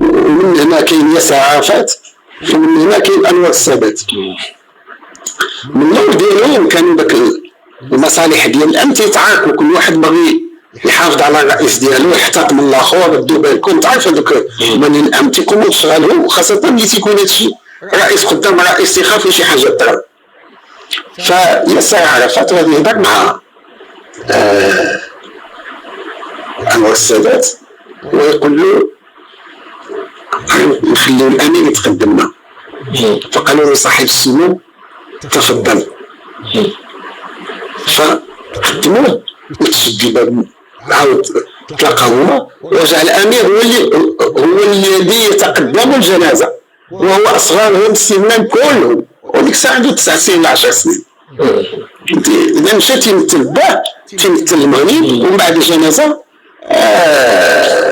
ومن هنا كاين ياسر عرفات، ومن هنا كاين انور السادات. من اللور ديالهم كانوا داك المصالح ديال الامن تيتعاركوا، كل واحد باغي يحافظ على الرئيس ديالو ويحترم الاخر. ردوا بالكم تعرف هذوك من الامن تيكونوا شغالهم، وخاصه ملي تيكون هادشي رئيس قدام رئيس تيخاف شي حاجه طرا. فياسر عرفات غادي يهضر مع انور السادات ويقول له نخليو الامير يتقدمنا. فقالوا له صاحب السمو تفضل. فقدموه وتسد الباب، عاود تلاقى هما، ورجع الامير هو الذي يتقدم الجنازه، وهو اصغرهم سنا كلهم، وديك الساعه عنده 9 سنين ولا 10 سنين. اذا مشى تيمثل باه تيمثل المغرب، ومن بعد الجنازه